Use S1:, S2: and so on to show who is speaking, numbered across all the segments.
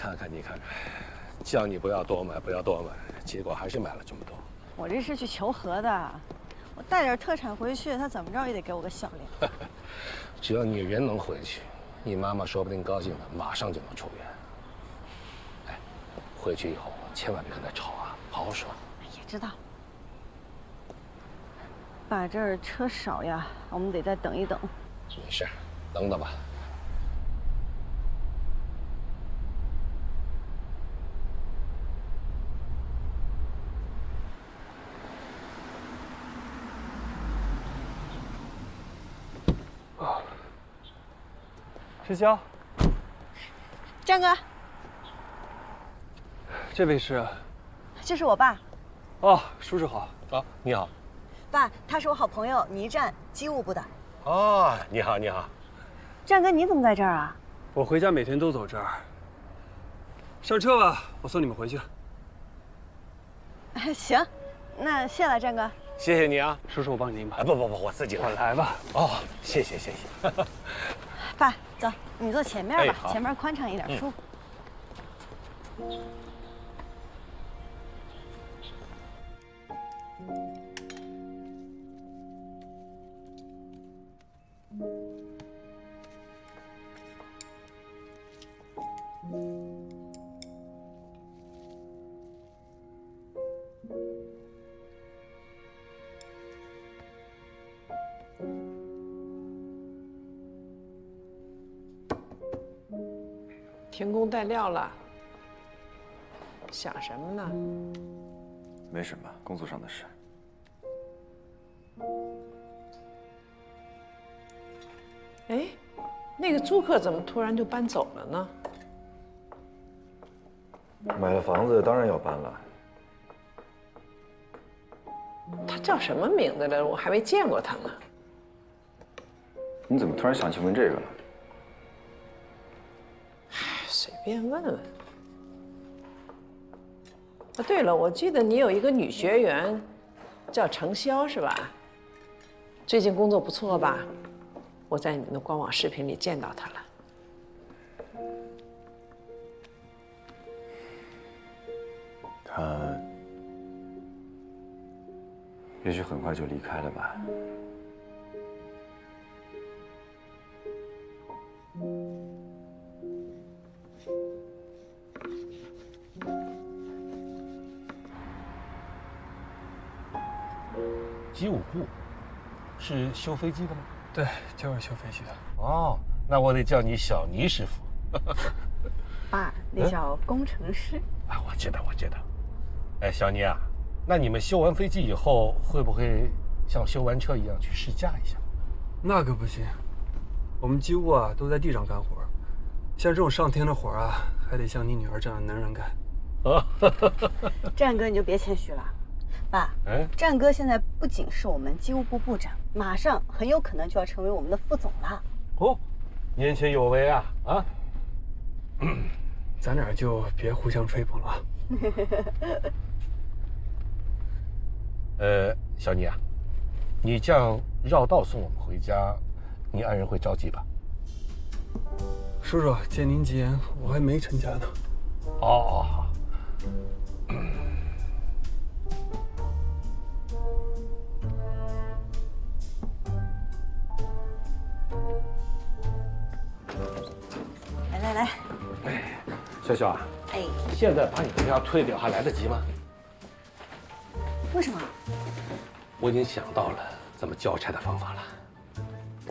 S1: 看看，你看看，叫你不要多买，不要多买，结果还是买了这么多。
S2: 我这是去求和的，我带点特产回去，他怎么着也得给我个笑脸。
S1: 只要你人能回去，你妈妈说不定高兴的马上就能出院。哎，回去以后千万别跟她吵啊，好好说。
S2: 也知道。爸，这儿车少呀，我们得再等一等。
S1: 没事，等等吧。
S3: 石潇，
S2: 张哥，
S3: 这位是？
S2: 这是我爸。
S3: 哦，叔叔好。
S1: 啊，你好。
S2: 爸，他是我好朋友倪战，机务部的。
S1: 哦，你好，你好。
S2: 战哥，你怎么在这儿啊？
S3: 我回家每天都走这儿。上车吧，我送你们回去。
S2: 行，那谢了，战哥。
S1: 谢谢你啊，
S3: 叔叔，我帮你拎吧。
S1: 不，我自己来。
S3: 我来吧。
S1: 哦，谢谢。
S2: 爸，走，你坐前面吧，
S1: 好
S2: 前面宽敞一点，舒服。
S4: 停工带料了，想什么呢？
S5: 没什么，工作上的事。
S4: 哎，那个租客怎么突然就搬走了呢？
S5: 买了房子，当然要搬了。
S4: 他叫什么名字来着？我还没见过他呢。
S5: 你怎么突然想起问这个了？
S4: 随便问问。啊，对了，我记得你有一个女学员，叫程潇是吧？最近工作不错吧？我在你们的官网视频里见到她了。
S5: 他也许很快就离开了吧。
S1: 机务部是修飞机的吗？
S3: 对，就是修飞机的。
S1: 哦，那我得叫你小倪师傅。
S2: 爸，那叫工程师。
S1: 啊，我知道。哎，小倪啊，那你们修完飞机以后，会不会像修完车一样去试驾一下？
S3: 那可不行，我们机务啊都在地上干活，像这种上天的活啊，还得像你女儿这样的能人干。
S2: 战哥，你就别谦虚了。爸，战哥现在不仅是我们机务部部长，马上很有可能就要成为我们的副总了。
S1: 哦，年轻有为啊！啊，
S3: 咱俩就别互相吹捧了。
S1: 小倪啊，你这样绕道送我们回家，你爱人会着急吧？
S3: 叔叔，借您吉言，我还没成家呢。
S1: 哦，好。
S2: 来，
S1: 潇潇啊，现在把你们家推掉还来得及吗？
S2: 为什么？
S1: 我已经想到了怎么交差的方法了。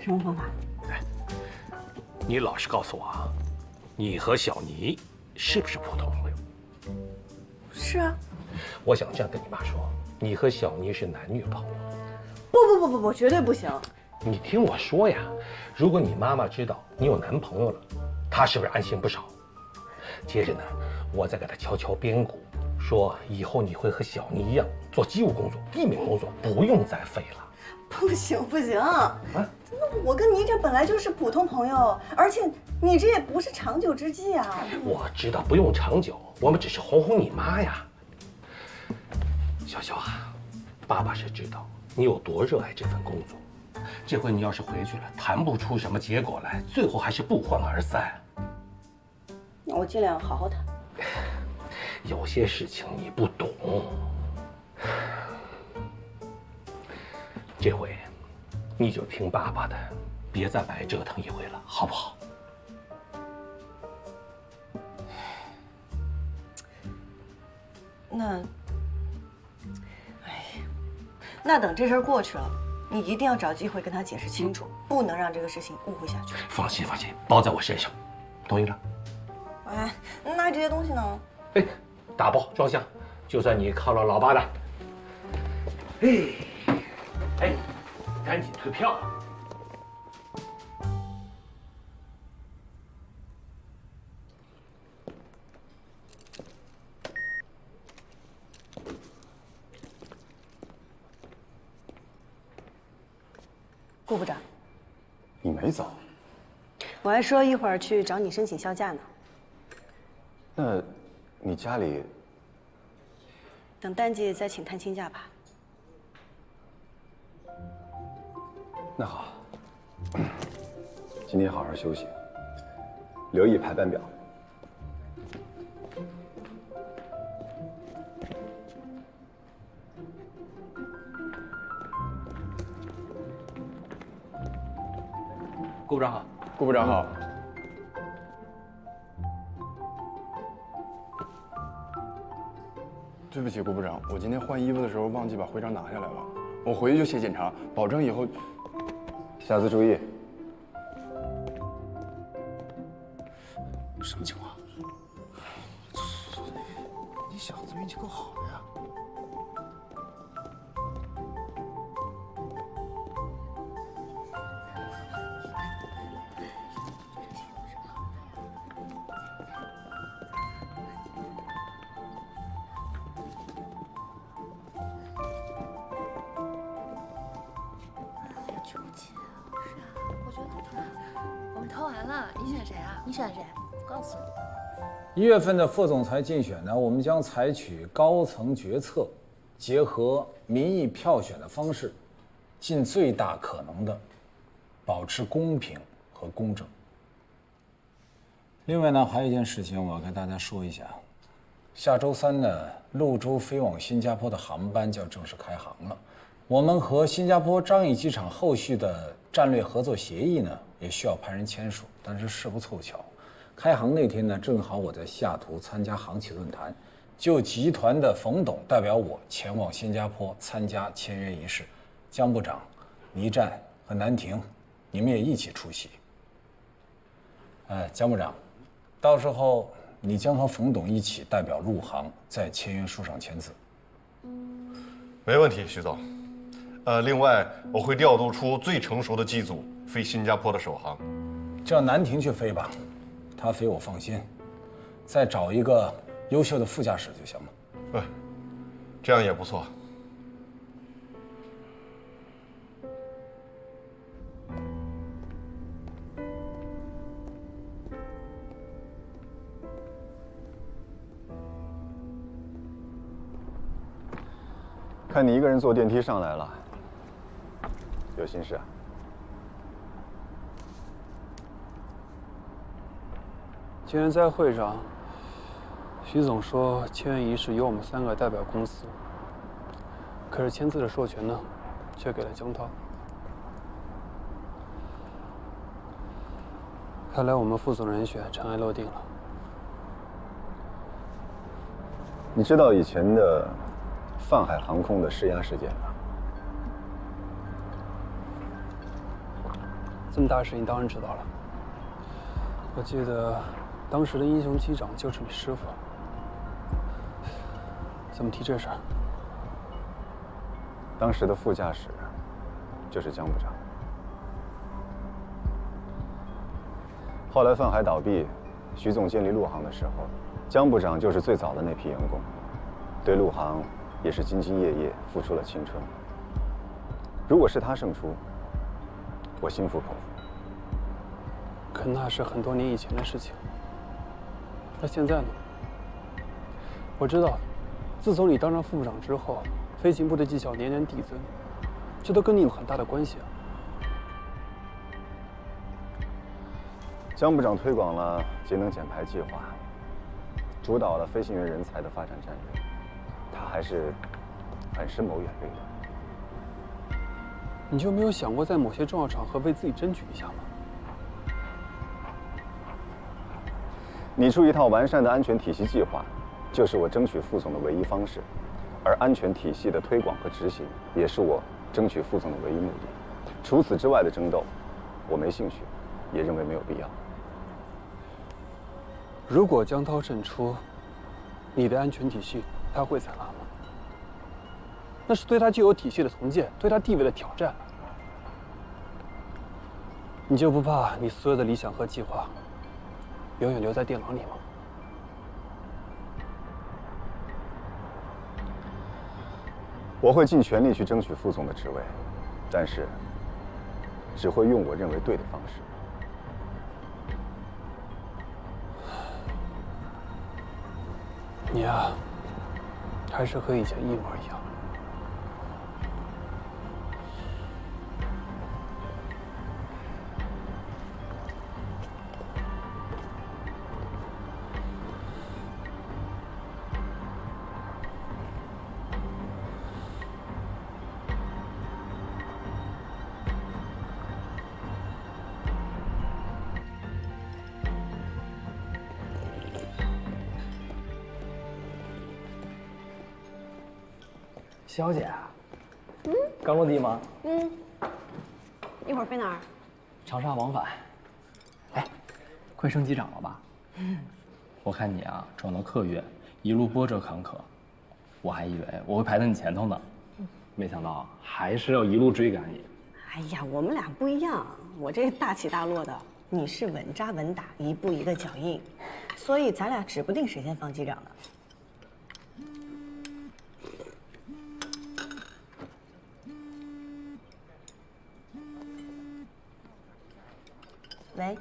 S2: 什么方法？
S1: 你老实告诉我啊，你和小倪是不是普通朋友？
S2: 是啊。
S1: 我想这样跟你妈说，你和小倪是男女朋友。
S2: 不，绝对不行。
S1: 你听我说呀，如果你妈妈知道你有男朋友了，她是不是安心不少？接着呢，我再给她悄悄编鼓，说以后你会和小倪一样做机务工作、地面工作，不用再飞了。
S2: 不行，我跟你这本来就是普通朋友，而且你这也不是长久之计啊。
S1: 我知道不用长久，我们只是哄哄你妈呀。小小啊，爸爸是知道你有多热爱这份工作。这回你要是回去了，谈不出什么结果来，最后还是不欢而散。
S2: 我尽量好好谈。
S1: 有些事情你不懂，这回你就听爸爸的，别再白折腾一回了，好不好？
S2: 那等这事儿过去了，你一定要找机会跟他解释清楚，不能让这个事情误会下去。
S1: 放心，包在我身上，同意了？
S2: 哎，那这些东西呢？
S1: 哎，打包装箱，就算你靠了老爸的。哎，赶紧退票啊！
S2: 顾部长，
S5: 你没走？
S2: 我还说一会儿去找你申请销假呢。
S5: 那，你家里……
S2: 等淡季再请探亲假吧。
S5: 那好，今天好好休息，留意排班表。
S1: 顾部长好。
S5: 顾部长好。
S6: 对不起，顾部长，我今天换衣服的时候忘记把徽章拿下来了，我回去就写检查，保证以后。
S5: 下次注意。
S6: 什么情况？你小子运气够好的呀！
S7: 投完了，你选谁啊？你选谁？告诉你。
S8: 1月份的副总裁竞选呢，我们将采取高层决策，结合民意票选的方式，尽最大可能的保持公平和公正。另外呢，还有一件事情我要跟大家说一下，下周3呢，陆州飞往新加坡的航班就要正式开航了。我们和新加坡樟宜机场后续的战略合作协议呢，也需要派人签署。但是事不凑巧，开航那天呢，正好我在下图参加航企论坛，就集团的冯董代表我前往新加坡参加签约仪式。江部长、倪战和南婷，你们也一起出席。江部长，到时候你将和冯董一起代表陆航在签约书上签字。
S9: 没问题，徐总。另外我会调度出最成熟的机组飞新加坡的首航。
S8: 叫南婷去飞吧，她飞我放心。再找一个优秀的副驾驶就行了。
S9: 这样也不错。
S5: 看你一个人坐电梯上来了，有心事啊？
S3: 今天在会上，徐总说签约仪式由我们3个代表公司，可是签字的授权呢，却给了江涛。看来我们副总人选尘埃落定了。
S5: 你知道以前的泛海航空的施压事件吗？
S3: 这么大的事情当然知道了。我记得当时的英雄机长就是你师傅。怎么提这事儿？
S5: 当时的副驾驶就是江部长。后来泛海倒闭，徐总建立陆航的时候，江部长就是最早的那批员工，对陆航也是兢兢业业，付出了青春。如果是他胜出，我心服口服。
S3: 可那是很多年以前的事情。那现在呢？我知道，自从你当上副部长之后，飞行部的绩效年年递增，这都跟你有很大的关系啊。
S5: 江部长推广了节能减排计划，主导了飞行员人才的发展战略，他还是很深谋远虑的。
S3: 你就没有想过在某些重要场合为自己争取一下吗？
S5: 拟出一套完善的安全体系计划，就是我争取副总的唯一方式，而安全体系的推广和执行，也是我争取副总的唯一目的。除此之外的争斗，我没兴趣，也认为没有必要。
S3: 如果江涛胜出，你的安全体系他会采纳吗？那是对他既有体系的重建，对他地位的挑战。你就不怕你所有的理想和计划，永远留在电脑里吗？
S5: 我会尽全力去争取副总的职位，但是只会用我认为对的方式。
S3: 你呀，还是和以前一模一样。
S10: 肖姐，刚落地吗？
S2: 一会儿飞哪儿？
S10: 长沙往返。哎，快升机长了吧？我看你啊，转到客运，一路波折坎坷，我还以为我会排在你前头呢，没想到还是要一路追赶你。
S2: 哎呀，我们俩不一样，我这大起大落的，你是稳扎稳打，一步一个脚印，所以咱俩指不定谁先当机长呢。喂，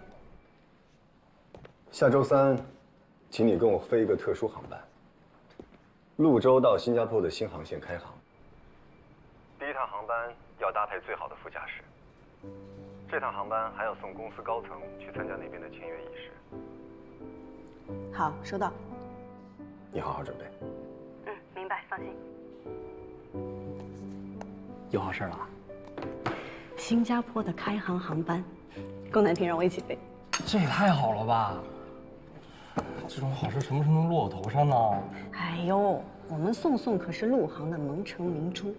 S5: 下周3，请你跟我飞一个特殊航班，潞州到新加坡的新航线开航。第一趟航班要搭配最好的副驾驶，这趟航班还要送公司高层去参加那边的签约仪式。
S2: 好，收到。
S5: 你好好准备。
S2: 明白，放心。
S10: 有好事了？
S2: 新加坡的开航航班，宫南平让我一起飞。
S10: 这也太好了吧！这种好事什么时候能落我头上呢？
S2: 哎呦，我们宋宋可是陆航的蒙城明珠，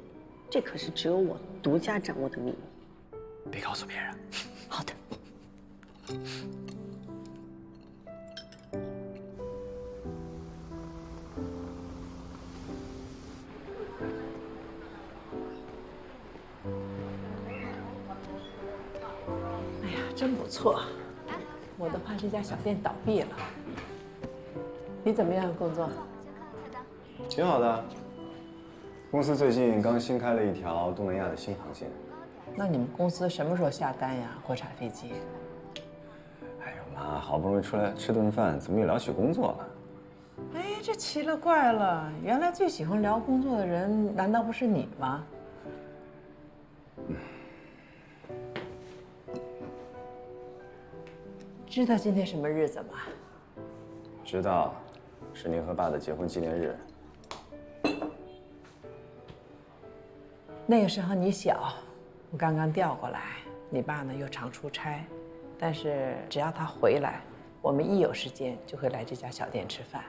S2: 这可是只有我独家掌握的秘密。
S10: 别告诉别人。
S2: 好的。
S4: 哎呀，真不错，我都怕这家小店倒闭了。你怎么样，工作？
S5: 挺好的。公司最近刚新开了一条东南亚的新航线。
S4: 那你们公司什么时候下单呀？国产飞机？
S5: 哎呦妈，好不容易出来吃顿饭，怎么又聊起工作了？
S4: 哎，这奇了怪了，原来最喜欢聊工作的人，难道不是你吗？知道今天什么日子吗？
S5: 知道，是您和爸的结婚纪念日。
S4: 那个时候你小，我刚刚调过来，你爸呢又常出差，但是只要他回来，我们一有时间就会来这家小店吃饭。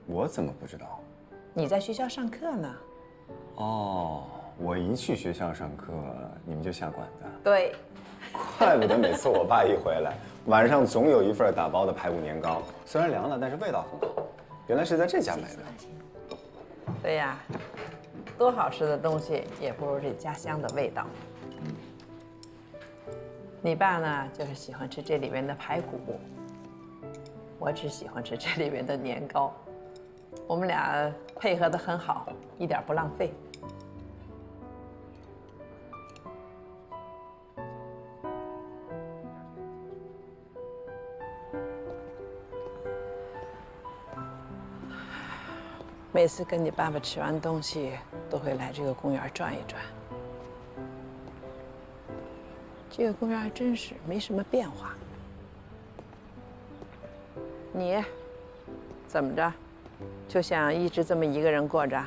S5: 我怎么不知道？
S4: 你在学校上课呢。
S5: 哦，我一去学校上课，你们就下馆子。
S4: 对。
S5: 怪不得每次我爸一回来，晚上总有一份打包的排骨年糕，虽然凉了，但是味道很好。原来是在这家买的。
S4: 对呀，多好吃的东西也不如这家乡的味道。你爸呢，就是喜欢吃这里面的排骨，我只喜欢吃这里面的年糕。我们俩配合得很好，一点不浪费。每次跟你爸爸吃完东西，都会来这个公园转一转。这个公园还真是没什么变化。你怎么着，就想一直这么一个人过着？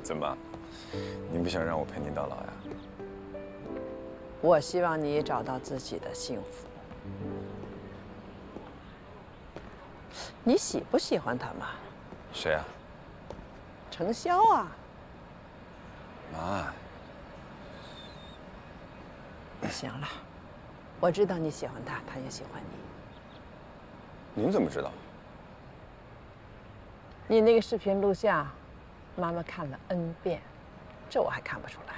S5: 怎么，您不想让我陪您到老呀？
S4: 我希望你找到自己的幸福。你喜不喜欢他嘛？
S5: 谁啊？
S4: 程潇啊。
S5: 妈。
S4: 行了，我知道你喜欢他，他也喜欢你。
S5: 您怎么知道？
S4: 你那个视频录像，妈妈看了 N 遍，这我还看不出来。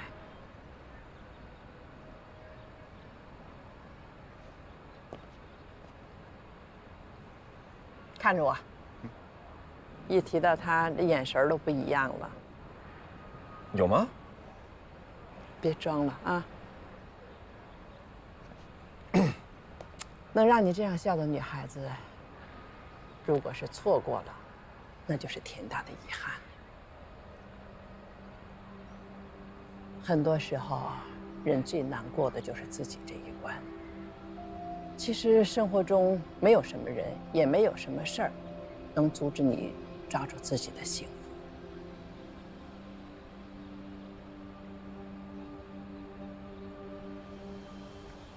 S4: 看着我，一提到他，眼神都不一样了。
S5: 有吗？
S4: 别装了啊！能让你这样笑的女孩子，如果是错过了，那就是天大的遗憾。很多时候，人最难过的就是自己这一关。其实生活中没有什么人，也没有什么事儿，能阻止你抓住自己的幸福。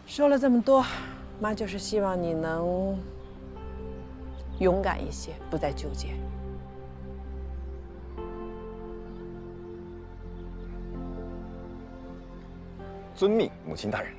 S4: 说了这么多，妈就是希望你能勇敢一些，不再纠结。
S5: 遵命，母亲大人。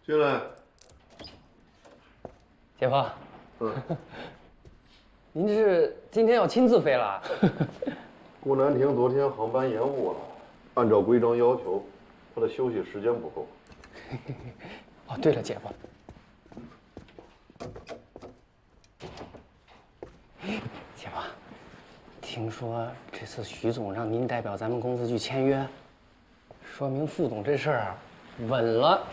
S9: 进来。
S10: 姐夫，您这是今天要亲自飞了？
S9: 顾南亭昨天航班延误了，按照规章要求，他的休息时间不够。
S10: 哦，对了，姐夫，姐夫，听说这次徐总让您代表咱们公司去签约，说明副总这事儿稳了。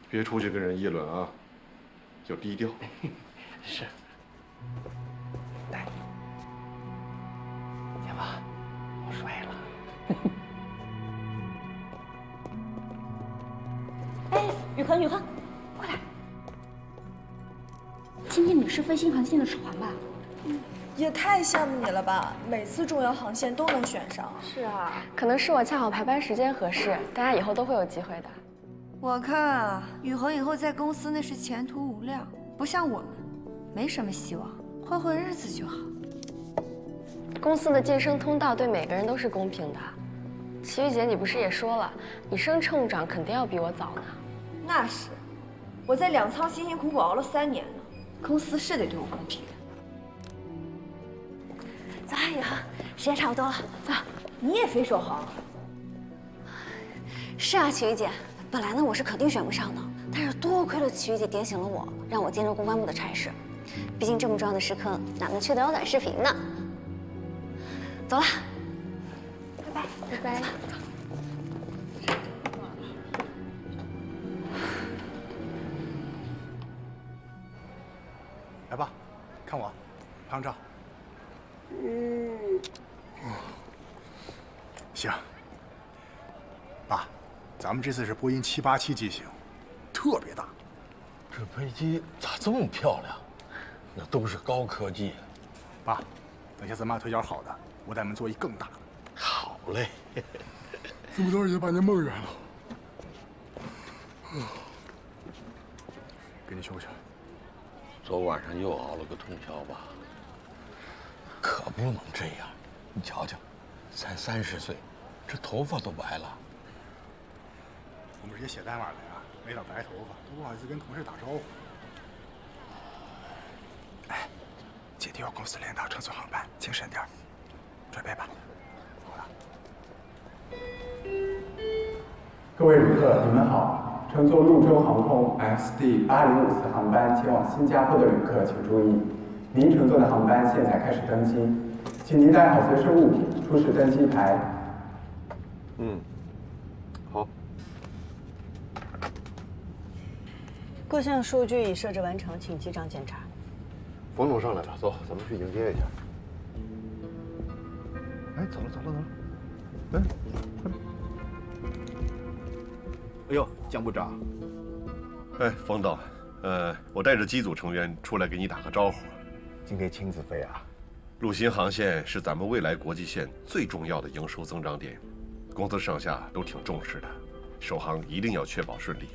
S9: 别出去跟人议论啊，要低调。
S10: 是。来，姐夫，我摔了。
S7: 哎，宇恒，宇恒，过来。今天你是飞新航线的指环吧？
S11: 也太羡慕你了吧！每次重要航线都能选上。
S12: 是啊，可能是我恰好排班时间合适，大家以后都会有机会的。
S13: 我看啊，宇恒以后在公司那是前途无量，不像我们，没什么希望，混混日子就好。
S12: 公司的晋升通道对每个人都是公平的。齐玉姐，你不是也说了，你升乘务长肯定要比我早呢。
S11: 那是，我在粮仓辛辛苦苦熬了3年呢，公司是得对我公平。
S7: 走啊，宇恒，时间差不多了，走。
S11: 你也飞首航？
S7: 是啊，齐玉姐。本来呢，我是肯定选不上的，但是多亏了齐玉姐点醒了我，让我兼着公关部的差事。毕竟这么重要的时刻，哪能缺得了短视频呢？走了，拜拜，
S12: 拜拜。
S14: 来吧，看我，拍张照。行。爸。咱们这次是波音787机型，特别大。
S15: 这飞机咋这么漂亮？那都是高科技。
S14: 爸，等下咱妈腿脚好的，我带你们做一更大的。
S9: 好嘞。
S14: 这么多也把您梦圆了。给你休息。
S15: 昨晚上又熬了个通宵吧？可不能这样，你瞧瞧，才30岁，这头发都白了。
S14: 我们这些写代码的呀，没点白头发都不好意思跟同事打招呼。哎，姐弟有公司领导乘坐航班，精神点，准备吧。好了。
S16: 各位旅客，你们好。乘坐陆州航空 XD8054航班前往新加坡的旅客请注意，您乘坐的航班现在开始登机，请您带好随身物品，出示登机牌。
S9: 好。
S2: 各项数据已设置完成，请机长检查。
S9: 冯总上来了，走，咱们去迎接一下。哎，走了。哎，快点。
S6: 哎呦，江部长。
S9: 哎，冯导，我带着机组成员出来给你打个招呼。
S6: 今天亲自飞啊？
S9: 陆新航线是咱们未来国际线最重要的营收增长点，公司上下都挺重视的，首航一定要确保顺利。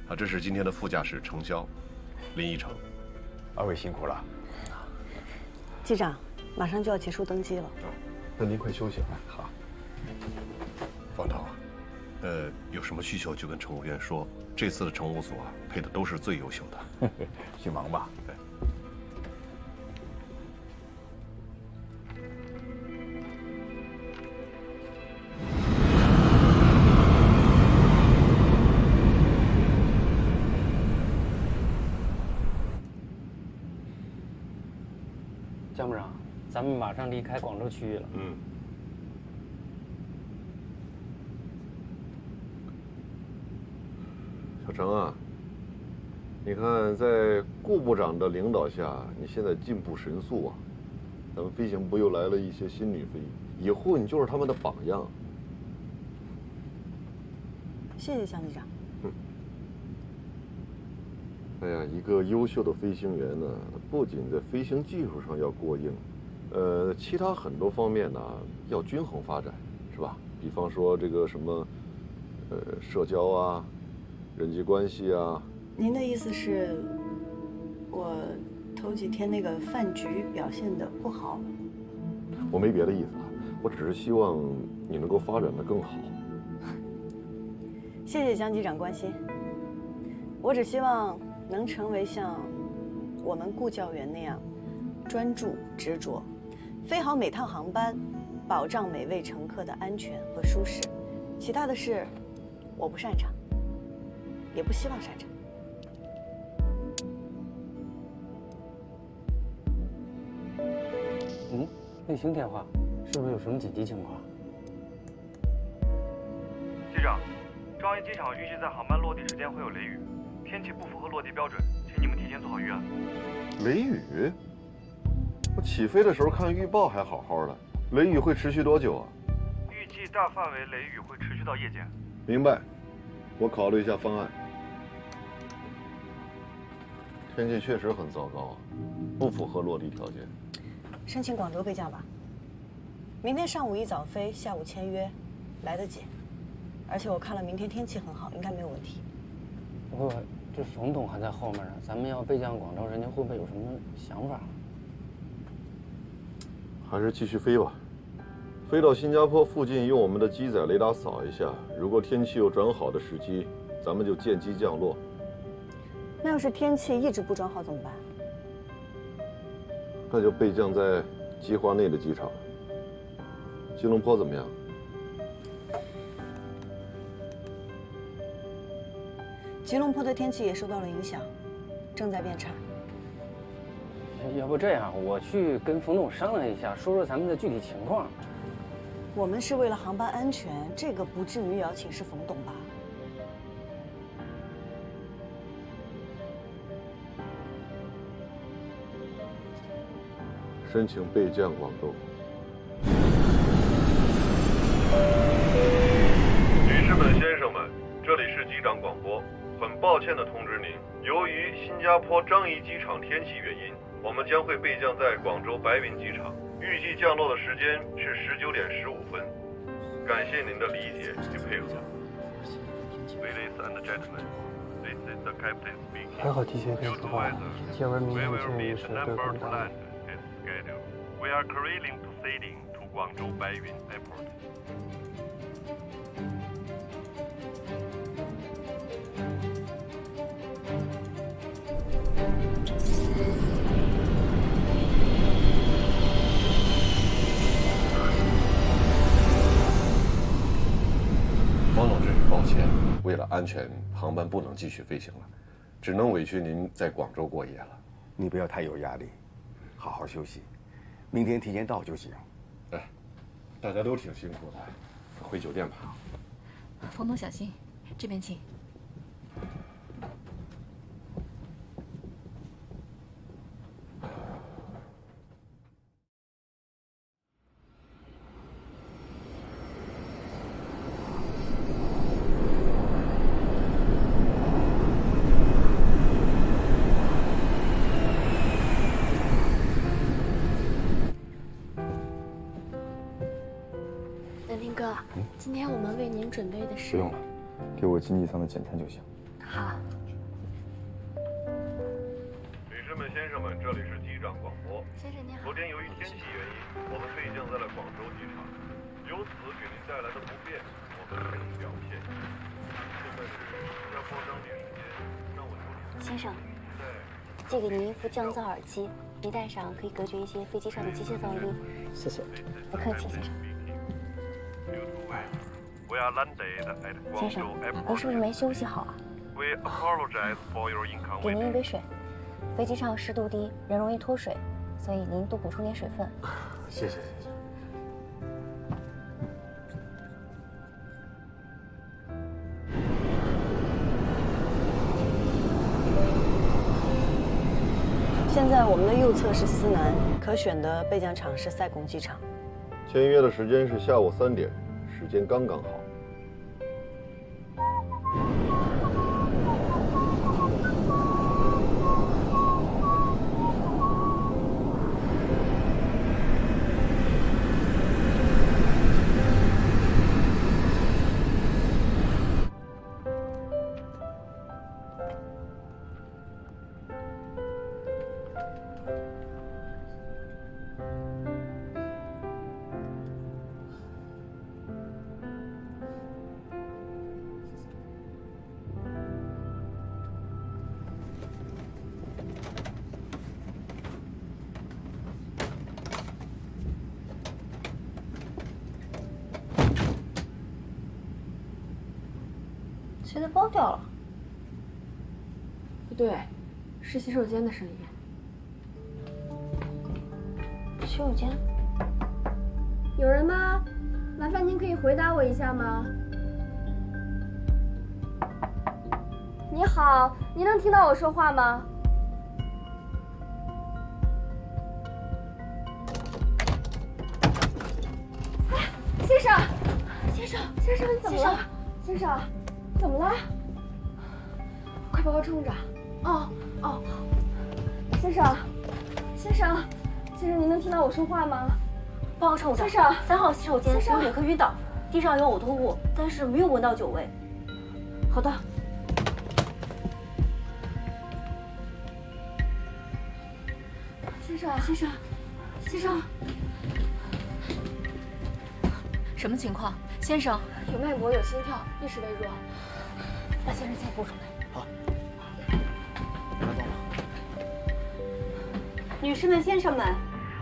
S9: 啊，这是今天的副驾驶程潇、林一成。
S6: 二位辛苦了。
S2: 机长，马上就要结束登机了。
S9: 那您快休息吧。好。方导，有什么需求就跟乘务员说，这次的乘务组啊，配的都是最优秀的。
S6: 去忙吧。
S10: 江部长，咱们马上离开广州区域了。
S9: 小程啊，你看在顾部长的领导下，你现在进步神速啊！咱们飞行部又来了一些新女飞，以后你就是他们的榜样。
S2: 谢谢江机长。
S9: 哎呀，一个优秀的飞行员呢，不仅在飞行技术上要过硬，其他很多方面呢要均衡发展，是吧？比方说这个什么，社交啊，人际关系啊。
S2: 您的意思是，我头几天那个饭局表现得不好？
S9: 我没别的意思啊，我只是希望你能够发展得更好。
S2: 谢谢江机长关心，我只希望能成为像我们顾教员那样专注执着，飞好每趟航班，保障每位乘客的安全和舒适。其他的事，我不擅长，也不希望擅长。
S10: 卫星电话，是不是有什么紧急情况？
S17: 机长，樟宜机场预计在航班落地时间会有雷雨，天气不符合落地标准，请你们提前做好预案。
S9: 雷雨？我起飞的时候看预报还好好的，雷雨会持续多久啊？
S17: 预计大范围雷雨会持续到夜间。
S9: 明白，我考虑一下方案。天气确实很糟糕啊，不符合落地条件。
S2: 申请广州备降吧。明天上午一早飞，下午签约，来得及。而且我看了明天天气很好，应该没有问题。
S10: 不，这冯董还在后面呢，咱们要备降广州，人家会不会有什么想法？
S9: 还是继续飞吧，飞到新加坡附近，用我们的机载雷达扫一下，如果天气有转好的时机，咱们就见机降落。
S2: 那要是天气一直不转好怎么办？
S9: 那就备降在计划内的机场。吉隆坡怎么样？
S2: 吉隆坡的天气也受到了影响，正在变差。
S10: 要不这样，我去跟冯总商量一下，说说咱们的具体情况。
S2: 我们是为了航班安全，这个不至于也要请示冯董吧？
S9: 申请备降广州。女士们、先生们，这里是机长广播。很抱歉地通知您，由于新加坡樟宜机场天气原因，我们将会备降在广州白云机场，预计降落的时间是19点15分。感谢您的理解与配合。Ladies and gentlemen, this is the captain speaking.
S3: 还好提前跟说话，要不然明天的建议是对公大。
S17: We are clearing proceeding to Guangzhou Baiyun Airport.
S9: 方总，真是抱歉，为了安全，航班不能继续飞行了，只能委屈您在广州过夜了。
S18: 你不要太有压力，好好休息，明天提前到就行。
S9: 哎，大家都挺辛苦的，回酒店吧。
S19: 冯总小心，这边请。
S12: 南丁哥，今天我们为您准备的是……
S6: 不用了，给我经济舱的简餐就行。
S12: 好。
S9: 女士们、先生们，这里是机长广播。
S12: 先生您好。
S9: 昨天由于天气原因，我们备降在了广州机场，由此给您带来的不便，我们深表歉意。现在是新加坡当地时间上午9点。
S7: 先生，借给您一副降噪耳机，一戴上可以隔绝一些飞机上的机械噪音。
S3: 谢谢。
S7: 不客气，先生。
S17: We are landed at
S7: 先生，
S17: Guangzhou
S7: 老
S17: Airport.
S7: 公是不是没休息好啊？
S17: We apologize for your
S7: 给您一
S17: inconvenience.
S7: 杯水。飞机上湿度低，人容易脱水，所以您多补充点水分。
S18: 谢谢。
S2: 现在我们的右侧是思南，可选的备降场是塞贡机场。
S9: 签约的时间是下午3点，时间刚刚好。
S11: 谁的包掉了？
S12: 不对，是洗手间的声音。
S7: 洗手间？
S11: 有人吗？麻烦您可以回答我一下吗？你好，您能听到我说话吗？哎，先生，先生，先生，你怎么了？先生，怎么了？快把我冲着！哦哦，先生，先生，先生，您能听到我说话吗？
S7: 帮我冲着！
S11: 先生
S7: ，3号洗手间有旅客晕倒，地上有呕吐物，但是没有闻到酒味。
S11: 好的。先生，先生，先生，
S19: 什么情况？先生，
S12: 有脉搏，有心跳，意识微弱。
S7: 把先生先扶出来。
S14: 好。别动了。
S20: 女士们、先生们，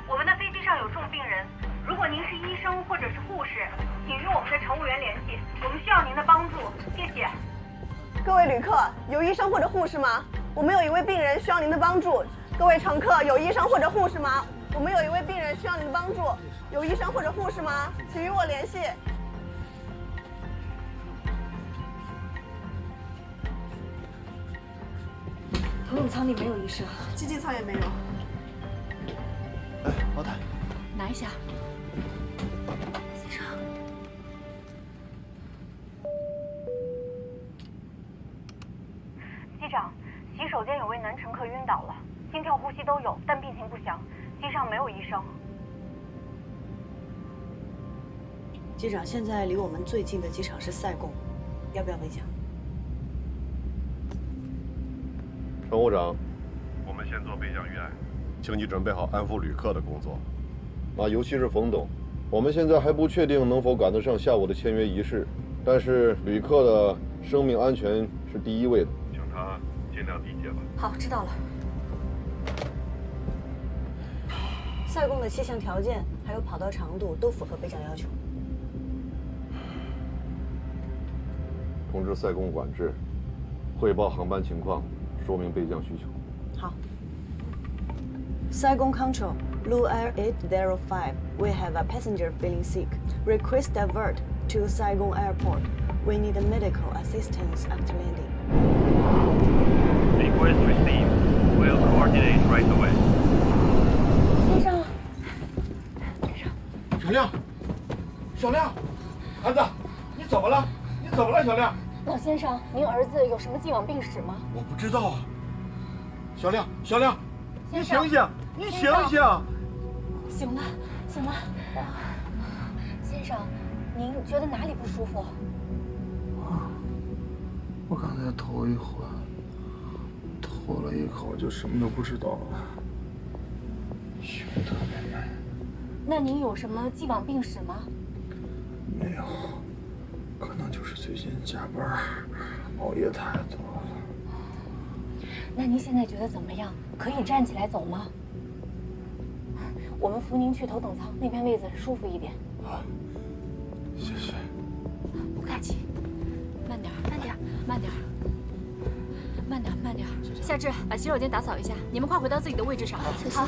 S20: 我们的飞机上有重病人，如果您是医生或者是护士，请与我们的乘务员联系，我们需要您的帮助，谢谢。
S2: 各位旅客，有医生或者护士吗？我们有一位病人需要您的帮助。各位乘客，有医生或者护士吗？我们有一位病人需要您的帮助，有医生或者护士吗？请与我联系。
S11: 头等舱里没有医生，
S2: 经济舱也没有。
S14: 哎，老太，
S19: 拿一下。
S7: 先生，
S20: 机长，洗手间有位男乘客晕倒了，心跳、呼吸都有，但病情
S2: 机长，现在离我们最近的机场是塞贡，要不要备降？
S9: 乘务长，我们先做备降预案，请你准备好安抚旅客的工作。尤其是冯董，我们现在还不确定能否赶得上下午的签约仪式，但是旅客的生命安全是第一位的，请他尽量理解吧。
S2: 好，知道了。塞贡的气象条件还有跑道长度都符合备降要求。
S9: 通知塞贡管制，汇报航班情况，说明备降需求。
S2: 好。Saigon Control, Blue Air 805. We have a passenger feeling sick. Request divert to Saigon Airport. We need medical assistance after landing.
S17: Request received. We'll coordinate right away.
S11: 先生，
S15: 小亮，小亮，孩子，你怎么了？你怎么了，小亮？
S11: 老先生，您儿子有什么既往病史吗？
S15: 我不知道啊。小亮，小亮，你醒醒，你醒醒！
S11: 醒了，醒了。先生，您觉得哪里不舒服？
S6: 我刚才头一昏，吐了一口就什么都不知道了，胸特别闷。
S11: 那您有什么既往病史吗？
S6: 没有，可能就是最近加班熬夜太多了。
S11: 那您现在觉得怎么样？可以站起来走吗？我们扶您去头等舱，那边位子舒服一点。
S6: 好，谢谢。
S11: 不客气，慢点，慢点，慢点，慢点，慢点。夏至，把洗手间打扫一下，你们快回到自己的位置上。好，谢谢。好，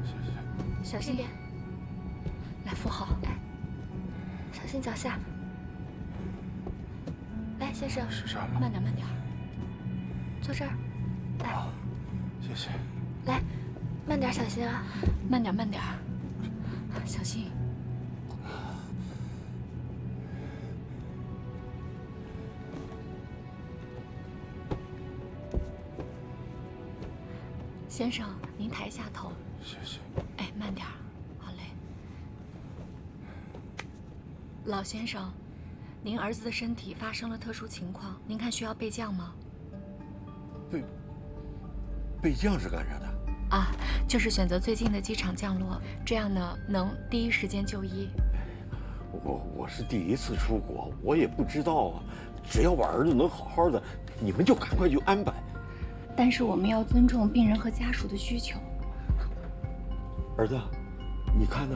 S6: 谢谢。
S11: 小心点，来扶好。哎，小心脚下。来，先生，
S6: 是这样吗？
S11: 慢点，慢点。坐这儿，来，
S6: 谢谢。
S11: 来，慢点，小心啊，慢点，慢点，小心。先生，您抬一下头。
S6: 谢谢。
S11: 哎，慢点，好嘞。老先生，您儿子的身体发生了特殊情况，您看需要备降吗？
S15: 备降是干啥的？
S11: 啊，就是选择最近的机场降落，这样呢能第一时间就医。
S15: 我是第一次出国，我也不知道啊。只要我儿子能好好的，你们就赶快去安排。
S11: 但是我们要尊重病人和家属的需求。
S15: 儿子，你看呢？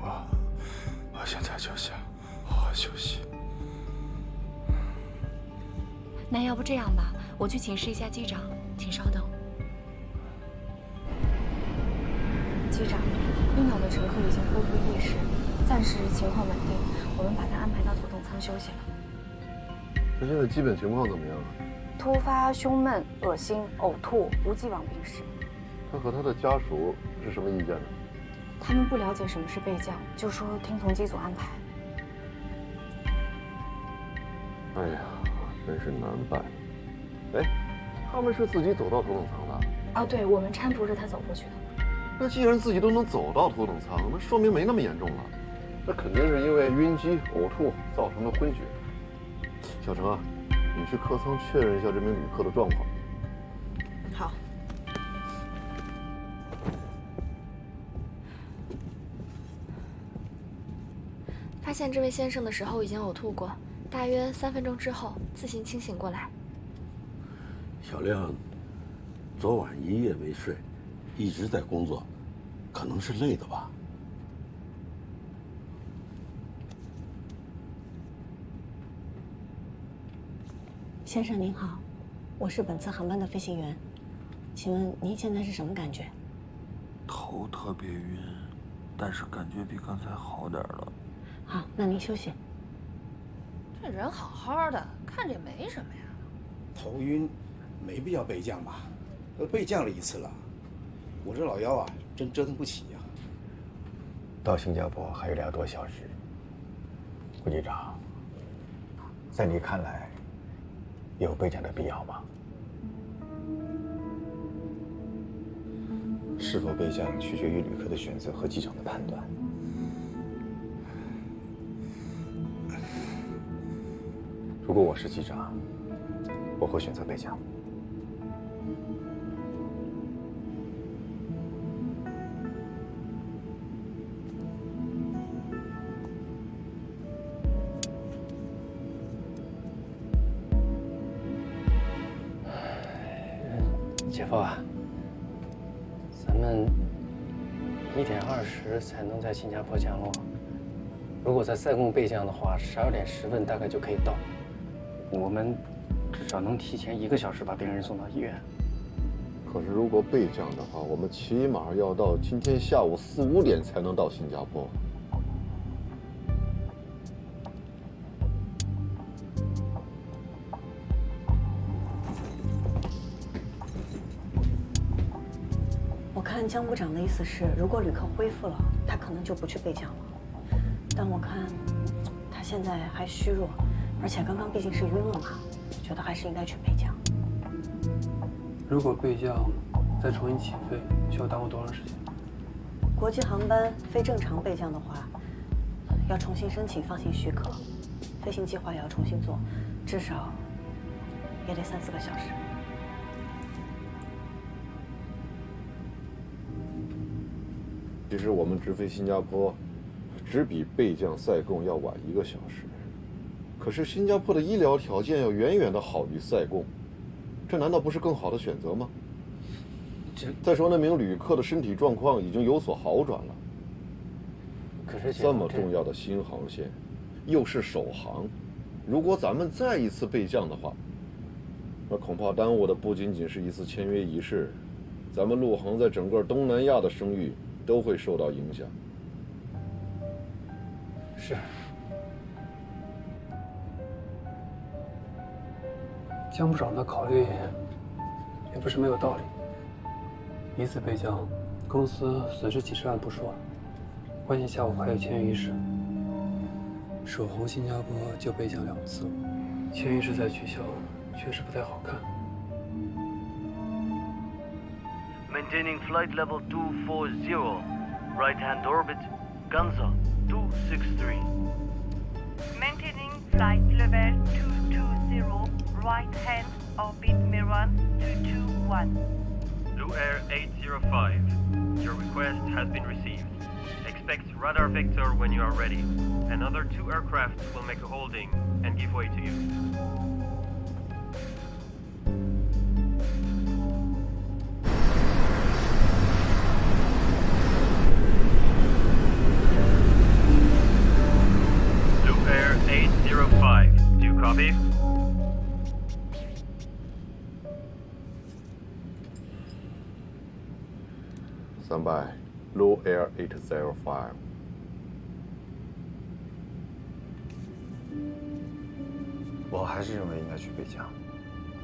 S6: 我现在就想好好休息。
S11: 那要不这样吧，我去请示一下机长，请稍等。机长，晕倒的乘客已经恢复意识，暂时情况稳定，我们把他安排到头等舱休息了。
S9: 他现在基本情况怎么样啊？
S11: 突发胸闷、恶心、呕吐，无既往病史。
S9: 他和他的家属是什么意见呢？
S11: 他们不了解什么是备降，就说听从机组安排。
S9: 哎呀，真是难办。哎，他们是自己走到头等舱的？
S11: 啊，对，我们搀扶着他走过去的。
S9: 那既然自己都能走到头等舱，那说明没那么严重了。那肯定是因为晕机、呕吐造成的昏厥。小程啊，你去客舱确认一下这名旅客的状况。
S2: 好。
S11: 发现这位先生的时候已经呕吐过，大约3分钟之后自行清醒过来。
S15: 小亮，昨晚一夜没睡，一直在工作，可能是累的吧。
S2: 先生您好，我是本次航班的飞行员，请问您现在是什么感觉？
S6: 头特别晕，但是感觉比刚才好点了。
S2: 好，那您休息。
S21: 这人好好的，看着也没什么呀。
S14: 头晕，没必要备降吧？都备降了一次了，我这老腰啊，真折腾不起呀。
S5: 到新加坡还有2多小时，顾局长，在你看来，有备降的必要吗？是否备降取决于旅客的选择和机长的判断。如果我是机长，我会选择备降。
S10: 姐夫啊，咱们1点20才能在新加坡降落。如果在塞贡备降的话，12点10分大概就可以到。我们至少能提前1个小时把病人送到医院。
S9: 可是如果备降的话，我们起码要到今天下午4、5点才能到新加坡。
S2: 我看江部长的意思是，如果旅客恢复了，他可能就不去备降了。但我看他现在还虚弱，而且刚刚毕竟是晕了嘛，觉得还是应该去备降。
S3: 如果备降再重新起飞，需要耽误多长时间？
S2: 国际航班非正常备降的话，要重新申请放行许可，飞行计划也要重新做，至少也得3、4个小时。
S9: 其实我们直飞新加坡，只比备降塞贡要晚1个小时。可是新加坡的医疗条件要远远的好于塞贡，这难道不是更好的选择吗？再说那名旅客的身体状况已经有所好转了。
S10: 可是
S9: 这么重要的新航线，又是首航，如果咱们再一次备降的话，那恐怕耽误的不仅仅是一次签约仪式，咱们陆航在整个东南亚的声誉都会受到影响。
S10: 是。
S3: 江部长的考虑也不是没有道理。一次备降，公司损失几十万不说，关键下午还有签约仪式。首航新加坡就备降2次，签约仪式再取消，确实不太好看。
S17: Maintaining flight level 240, right-hand orbit, Ganza 263.
S20: Maintaining flight level 220, right-hand orbit, Miran 221.
S17: Blue Air 805, your request has been received. Expect radar vector when you are ready. Another 2 aircraft will make a holding and give way to you. Blue Air 805, do you copy?
S9: Stand by, Blue Air 805.
S5: 我还是认为应该去备降，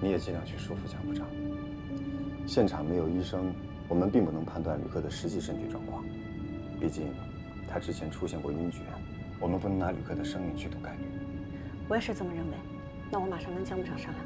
S5: 你也尽量去说服江部长。现场没有医生，我们并不能判断旅客的实际身体状况，毕竟他之前出现过晕厥，我们不能拿旅客的生命去赌概率。
S2: 我也是这么认为，那我马上跟江部长商量。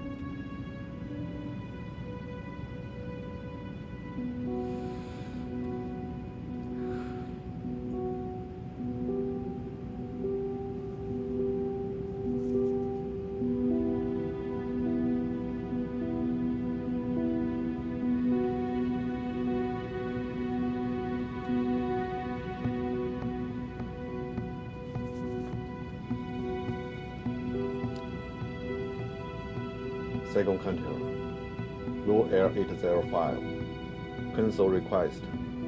S9: Second Canton, Blue Air 805, cancel request,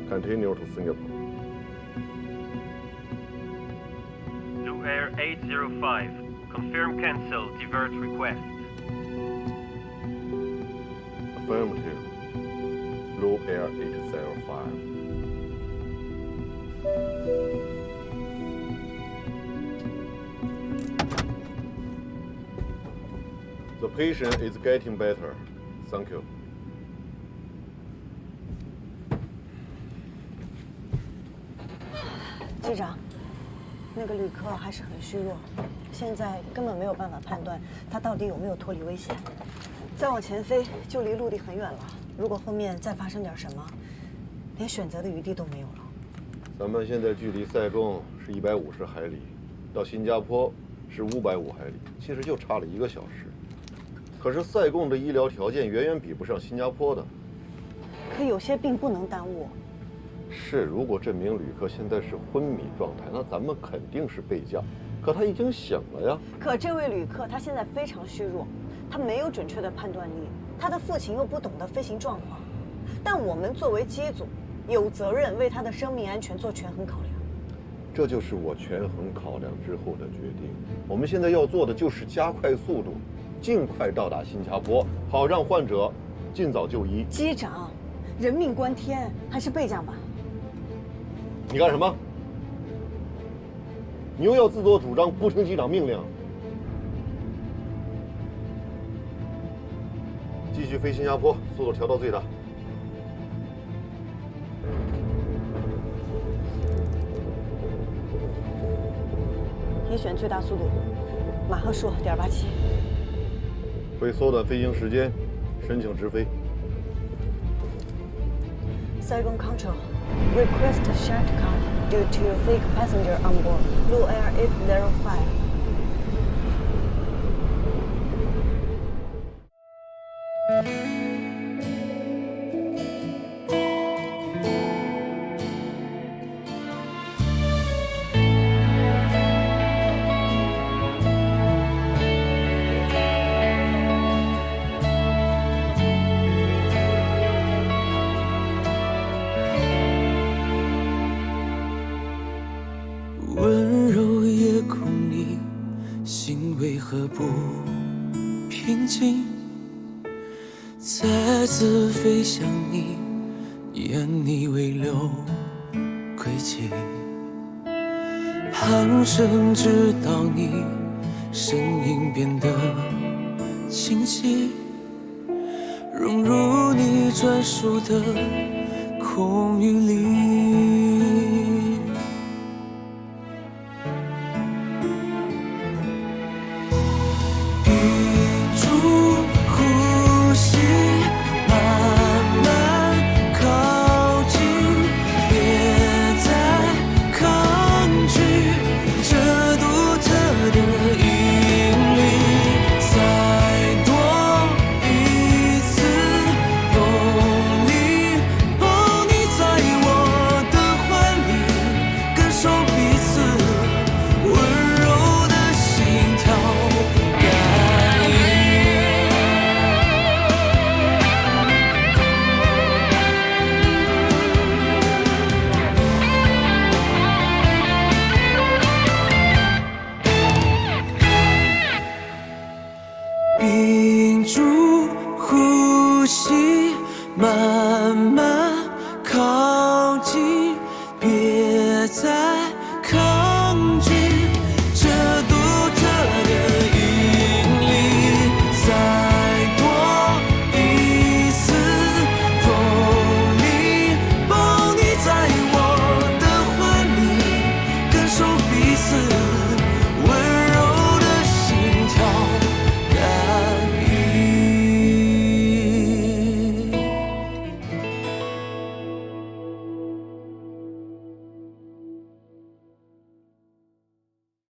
S9: continue to Singapore.
S17: Blue Air 805, confirm cancel, divert request.
S9: Affirmative, Blue Air 805. The patient is getting better. Thank you.
S2: 机长，那个旅客还是很虚弱，现在根本没有办法判断他到底有没有脱离危险。再往前飞就离陆地很远了，如果后面再发生点什么，连选择的余地都没有了。
S9: 咱们现在距离塞贡是150海里，到新加坡是550海里，其实就差了1个小时。可是塞贡的医疗条件远远比不上新加坡的。
S2: 可有些病不能耽误。
S9: 是，如果这名旅客现在是昏迷状态，那咱们肯定是备降。可他已经醒了呀。
S2: 可这位旅客他现在非常虚弱，他没有准确的判断力，他的父亲又不懂得飞行状况。但我们作为机组，有责任为他的生命安全做权衡考量。
S9: 这就是我权衡考量之后的决定。我们现在要做的就是加快速度，尽快到达新加坡，好让患者尽早就医。
S2: 机长，人命关天，还是备降吧。
S9: 你干什么？你又要自作主张，不听机长命令？继续飞新加坡，速度调到最大。
S2: 也选最大速度，马赫数.87。
S9: 为缩短飞行时间，申请直飞。
S2: Saigon Control, request shutdown due to fake passenger on board. Blue Air 805.
S1: 温柔夜空里，心为何不平静？再次飞向你，眼你未留归期。旁生直到你声音变得清晰，融入你专属的空域里。屏住呼吸，慢慢靠近，别再